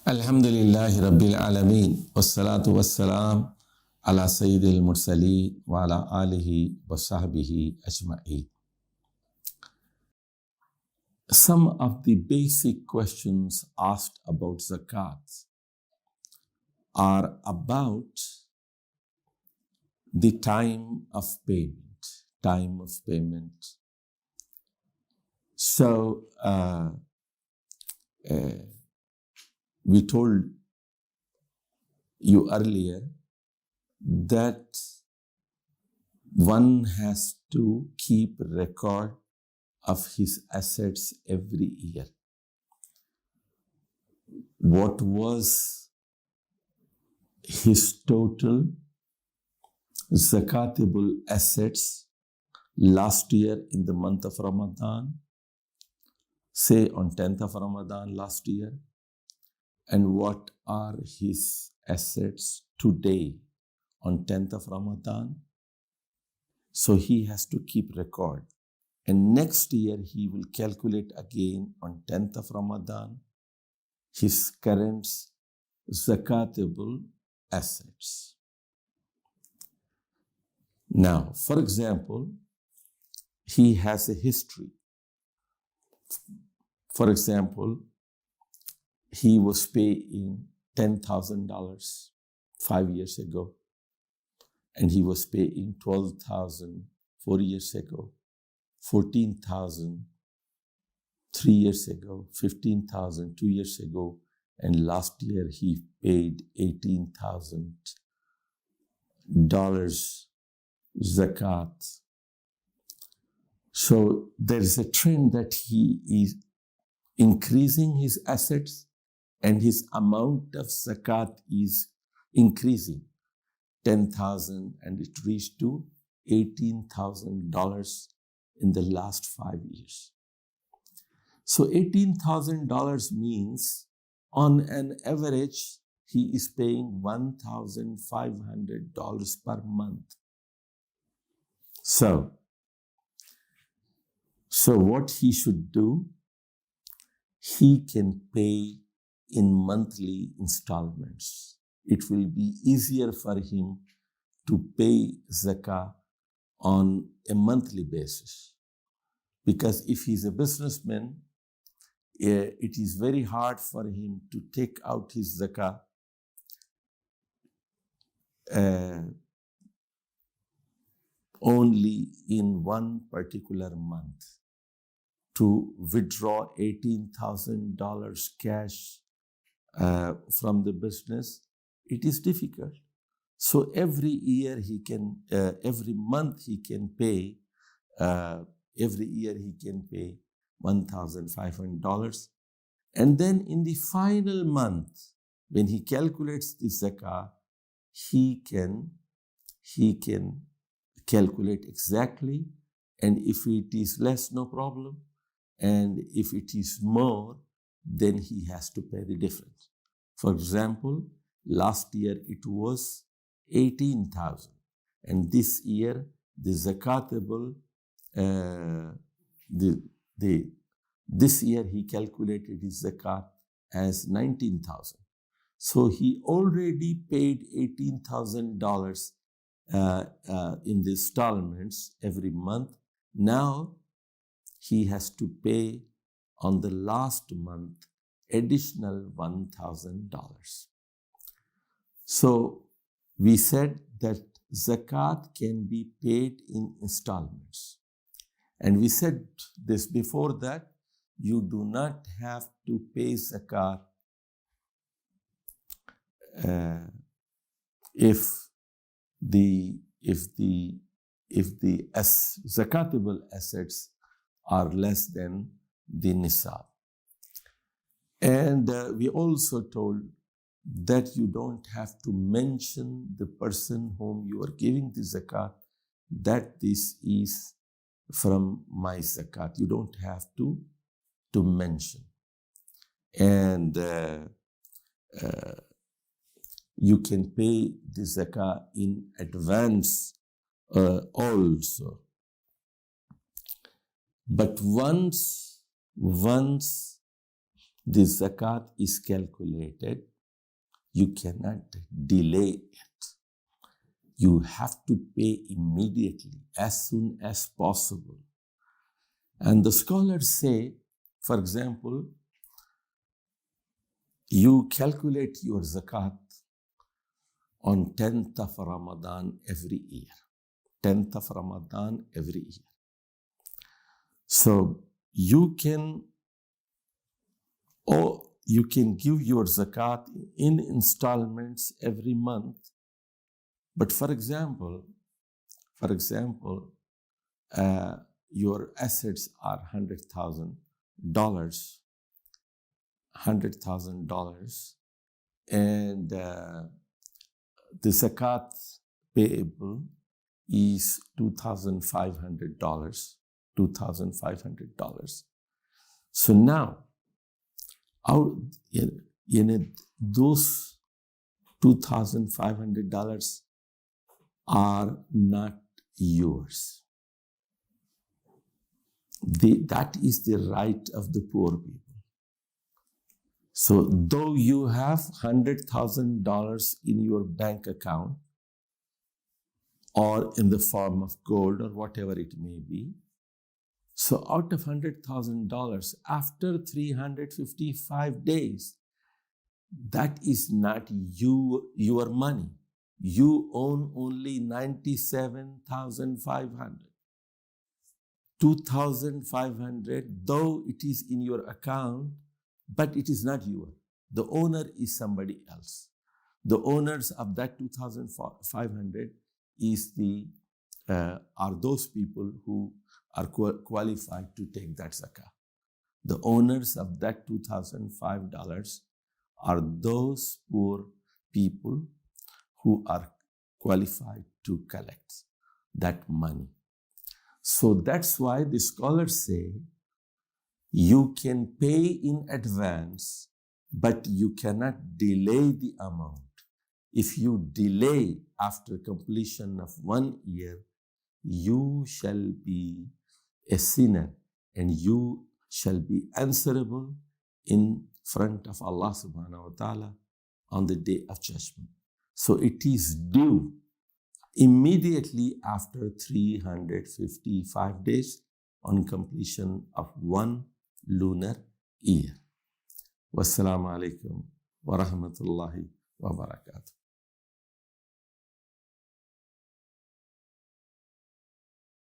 Alhamdulillahi Rabbil Alameen. Wassalatu wassalam ala Sayyidil Mursaleen wa ala alihi wa sahbihi ajma'een. Some of the basic questions asked about zakat are about the time of payment. So, we told you earlier that one has to keep record of his assets every year. What was his total zakatable assets last year in the month of Ramadan, say on 10th of Ramadan last year, and what are his assets today on 10th of Ramadan? So he has to keep record. And next year he will calculate again on 10th of Ramadan his current zakatable assets. Now, for example, he has a history. For example, he was paying $10,000 5 years ago, and he was paying $12,000 4 years ago, $14,000 3 years ago, $15,000 2 years ago, and last year he paid $18,000 zakat. So there is a trend that he is increasing his assets, and his amount of zakat is increasing. 10,000, and it reached to $18,000 in the last 5 years. So $18,000 means on an average, he is paying $1,500 per month. So what he should do, he can pay in monthly installments. It will be easier for him to pay zakah on a monthly basis. Because if he's a businessman, it is very hard for him to take out his zakah only in one particular month. To withdraw $18,000 cash from the business, it is difficult. So every year he can, every month he can pay, every year he can pay $1,500. And then in the final month, when he calculates the zakah, he can calculate exactly. And if it is less, no problem. And if it is more, then he has to pay the difference. For example, last year it was $18,000, and this year the zakatable, this year he calculated his zakat as $19,000. So he already paid $18,000 in the installments every month. Now he has to pay on the last month additional $1,000. So we said that zakat can be paid in installments. And we said this before, that you do not have to pay zakat if the zakatable assets are less than the nisab. And we also told that you don't have to mention the person whom you are giving the zakat, that this is from my zakat. You don't have to mention. And you can pay the zakat in advance also. But once the zakat is calculated, you cannot delay it. You have to pay immediately, as soon as possible. And the scholars say, for example, you calculate your zakat on 10th of Ramadan every year. 10th of Ramadan every year. So you can give your zakat in installments every month. But for example, your assets are $100,000, and the zakat payable is $2,500. So now, those $2,500 are not yours. That is the right of the poor people. So though you have $100,000 in your bank account, or in the form of gold or whatever it may be, so out of $100,000, after 355 days, that is not your money. You own only $97,500. $2,500, though it is in your account, but it is not yours. The owner is somebody else. The owners of that $2,500 are those people who are qualified to take that zakah. The owners of that $2,005 are those poor people who are qualified to collect that money. So that's why the scholars say you can pay in advance, but you cannot delay the amount. If you delay after completion of 1 year, you shall be a sinner and you shall be answerable in front of Allah subhanahu wa ta'ala on the day of judgment. So it is due immediately after 355 days on completion of 1 lunar year. Wassalamu alaikum wa rahmatullahi wa barakatuh.